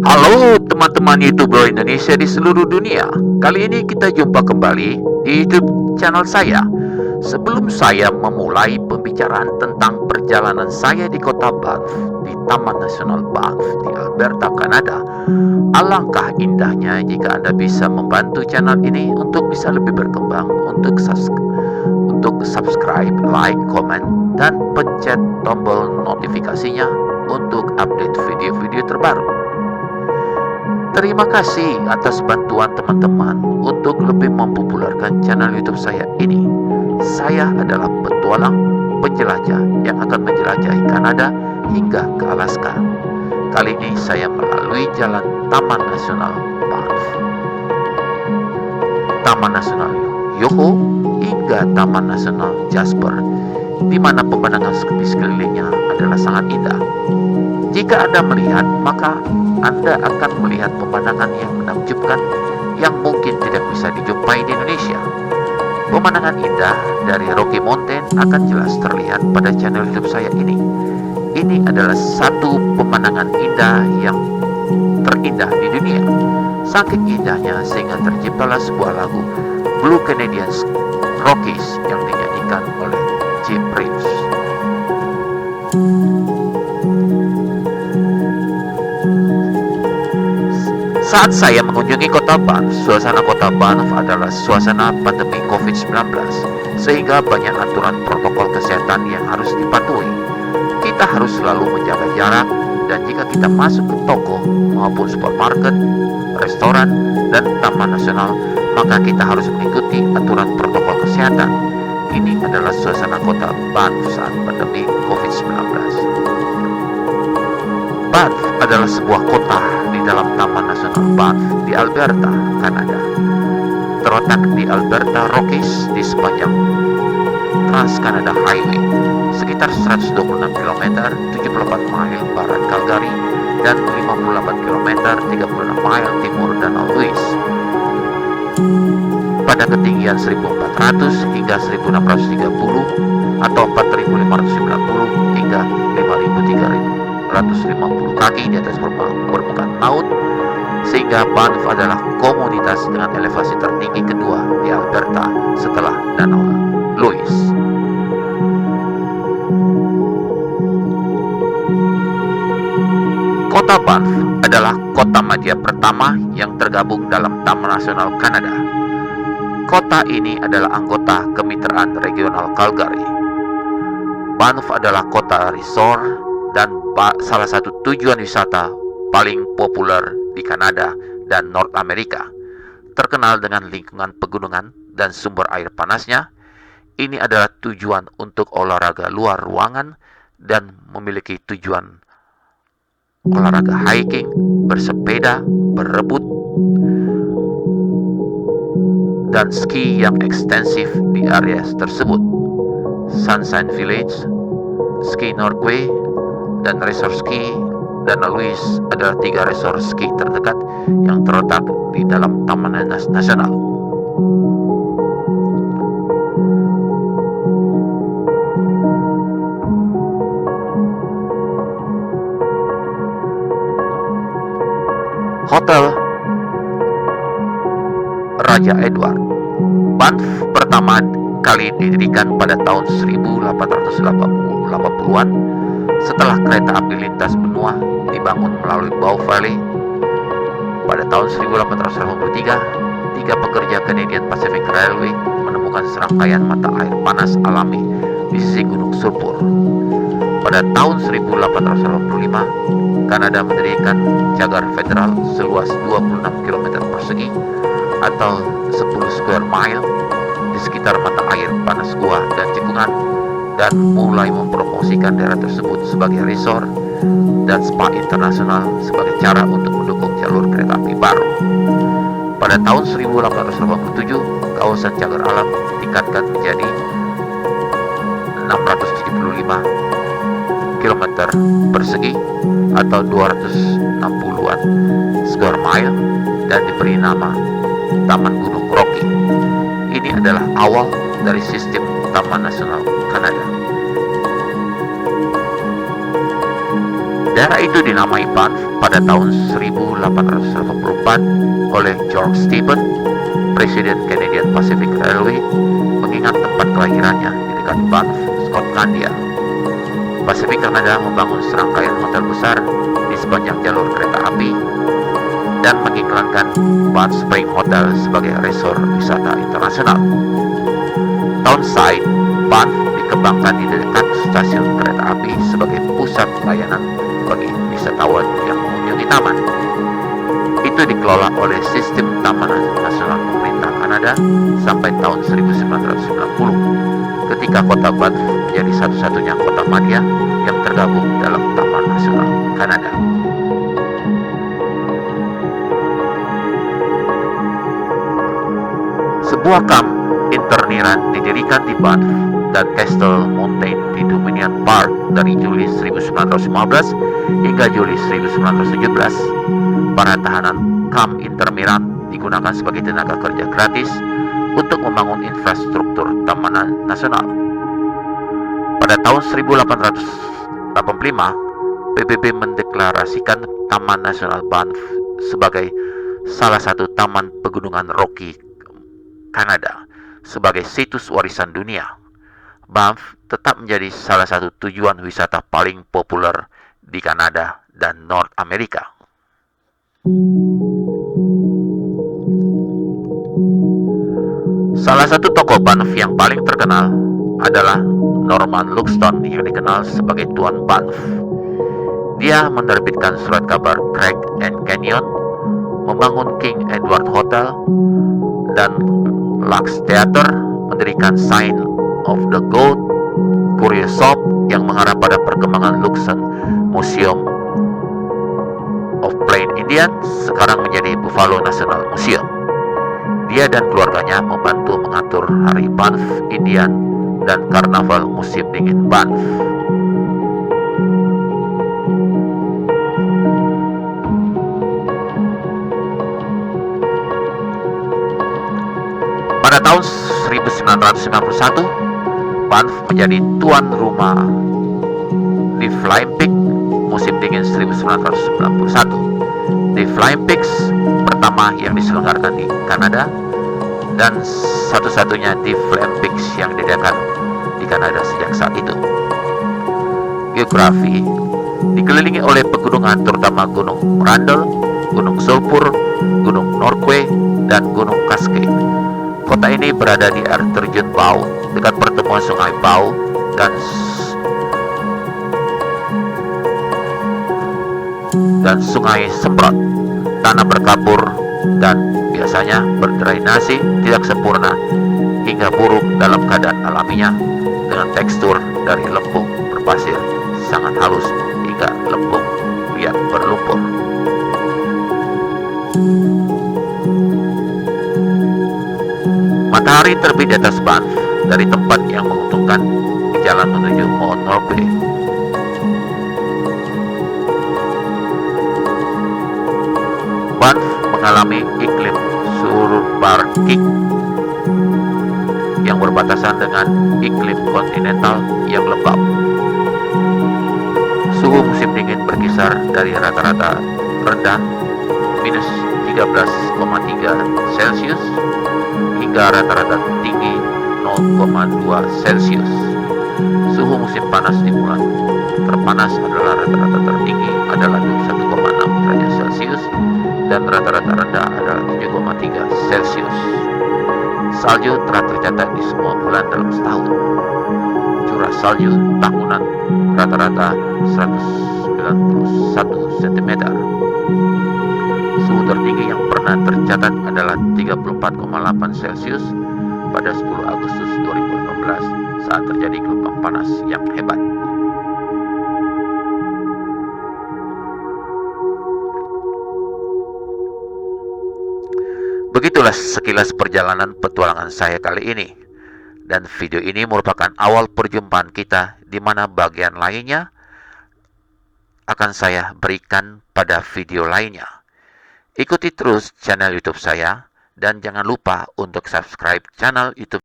Halo teman-teman YouTuber Indonesia di seluruh dunia. Kali ini kita jumpa kembali di YouTube channel saya. Sebelum saya memulai pembicaraan tentang perjalanan saya di kota Banff, di Taman Nasional Banff di Alberta, Kanada, alangkah indahnya jika Anda bisa membantu channel ini untuk bisa lebih berkembang, untuk subscribe, like, komen, dan pencet tombol notifikasinya untuk update video-video terbaru. Terima kasih atas bantuan teman-teman untuk lebih mempopulerkan channel YouTube saya ini. Saya adalah petualang penjelajah yang akan menjelajahi Kanada hingga ke Alaska. Kali ini saya melalui jalan Taman Nasional Banff, Taman Nasional Yoho, hingga Taman Nasional Jasper, di mana pemandangan di sekelilingnya adalah sangat indah. Jika Anda melihat, maka Anda akan melihat pemandangan yang menakjubkan yang mungkin tidak bisa dijumpai di Indonesia. Pemandangan indah dari Rocky Mountain akan jelas terlihat pada channel YouTube saya ini. Ini adalah satu pemandangan indah yang terindah di dunia. Saking indahnya sehingga terciptalah sebuah lagu Blue Canadian Rockies yang dinyanyikan oleh Jim Reeves. Saat saya mengunjungi kota Banff, suasana kota Banff adalah suasana pandemi COVID-19, sehingga banyak aturan protokol kesehatan yang harus dipatuhi. Kita harus selalu menjaga jarak, dan jika kita masuk ke toko maupun supermarket, restoran, dan taman nasional, maka kita harus mengikuti aturan protokol kesehatan. Ini adalah suasana kota Banff saat pandemi COVID-19. Banff adalah sebuah kota di dalam Taman Nasional Banff di Alberta, Kanada. Terletak di Alberta Rockies di sepanjang Trans-Canada Highway, sekitar 126 km 78 mil barat Calgary dan 58 km 36 mil timur Danau Louise. Pada ketinggian 1400 hingga 1630 atau 4590 hingga 5350 kaki di atas permukaan laut, sehingga Banff adalah komunitas dengan elevasi tertinggi kedua di Alberta setelah Danau Louise. Kota Banff adalah kota madya pertama yang tergabung dalam Taman Nasional Kanada. Kota ini adalah anggota Kemitraan Regional Calgary. Banff adalah kota resort dan salah satu tujuan wisata paling populer di Kanada dan North Amerika. Terkenal dengan lingkungan pegunungan dan sumber air panasnya, ini adalah tujuan untuk olahraga luar ruangan dan memiliki tujuan olahraga hiking, bersepeda, berebut, dan ski yang ekstensif di area tersebut. Sunshine Village, Ski Northway, dan resort ski Danau Louise adalah 3 resort ski terdekat yang terletak di dalam Taman Nasional. Hotel Raja Edward. Banff pertama kali didirikan pada tahun 1880-an setelah kereta api lintas benua dibangun melalui Bow Valley. Pada tahun 1883, 3 pekerja Canadian Pacific Railway menemukan serangkaian mata air panas alami di sisi Gunung Sulphur. Pada tahun 1885, Kanada mendirikan cagar federal seluas 26 km persegi atau 10 square mile di sekitar mata air panas gua dan cekungan, dan mulai mempromosikan daerah tersebut sebagai resort dan spa internasional sebagai cara untuk mendukung jalur kereta api baru. Pada tahun 1887, kawasan cagar alam ditingkatkan menjadi 675 km persegi atau 260-an square mile dan diberi nama Taman Gunung Rocky. Ini adalah awal dari sistem Taman Nasional Kanada. Daerah itu dinamai Banff pada tahun 1884 oleh George Stephen, Presiden Canadian Pacific Railway, mengingat tempat kelahirannya di dekat Banff, Skotlandia. Pacific Canada membangun serangkaian hotel besar di sepanjang jalur kereta api dan mengiklankan Banff Spring Hotel sebagai resort wisata internasional. Townside, Banff dikembangkan di dekat stasiun kereta api sebagai pusat layanan bagi wisatawan yang mengunjungi taman. Itu dikelola oleh Sistem Taman Nasional Pemerintah Kanada sampai tahun 1990, ketika kota Banff menjadi satu-satunya kota madya yang tergabung dalam Taman Nasional Kanada. Sebuah kamp interniran didirikan di Banff dan Castle Mountain di Dominion Park dari Juli 1915 hingga Juli 1917. Para tahanan kamp interniran digunakan sebagai tenaga kerja gratis untuk membangun infrastruktur Taman Nasional. Pada tahun 1885, PBB mendeklarasikan Taman Nasional Banff sebagai salah satu taman pegunungan Rocky Kanada sebagai situs warisan dunia. Banff tetap menjadi salah satu tujuan wisata paling populer di Kanada dan North Amerika. Salah satu tokoh Banff yang paling terkenal adalah Norman Luxton yang dikenal sebagai Tuan Banff. Dia menerbitkan surat kabar Craig and Canyon, membangun King Edward Hotel dan Lux Theater, mendirikan Sign of the Goat, Curious Shop yang mengarah pada perkembangan Luxon Museum of Plain Indian, sekarang menjadi Buffalo National Museum. Dia dan keluarganya membantu mengatur Hari Banff Indian dan Karnaval Musim Dingin Banff. Pada tahun 1991, Banff menjadi tuan rumah di Flying Pig musim dingin 1991. The Flying Pigs pertama yang diselenggarakan di Kanada dan satu-satunya The Flying Pigs yang diadakan di Kanada sejak saat itu. Geografi dikelilingi oleh pegunungan terutama Gunung Randall, Gunung Sulphur, Gunung Norquay, dan Gunung Cascade. Kota ini berada di air terjun Bow, dekat pertemuan Sungai Bow dan Sungai Semprot. Tanah berkapur dan biasanya berdrainasi tidak sempurna hingga buruk dalam keadaan alaminya, dengan tekstur dari lempung berpasir sangat halus hingga lempung yang berlumpur. Matahari terbit di atas Banff dari tempat yang menguntungkan di jalan menuju Mount Norquay. Banff mengalami iklim subarctic yang berbatasan dengan iklim kontinental yang lembab. Suhu musim dingin berkisar dari rata-rata rendah minus 13,3 Celcius hingga rata-rata tinggi 0,2 Celcius. Suhu musim panas di bulan terpanas adalah rata-rata tertinggi adalah 21,6 derajat Celcius dan rata-rata rendah adalah 7,3 Celcius. Salju telah tercatat di semua bulan dalam setahun. Curah salju tahunan rata-rata 191 cm. Suhu tertinggi yang pernah tercatat adalah 34,8 Celcius pada 10 Agustus 2018 saat terjadi gelombang panas yang hebat. Begitulah sekilas perjalanan petualangan saya kali ini. Dan video ini merupakan awal perjumpaan kita, di mana bagian lainnya akan saya berikan pada video lainnya. Ikuti terus channel YouTube saya dan jangan lupa untuk subscribe channel YouTube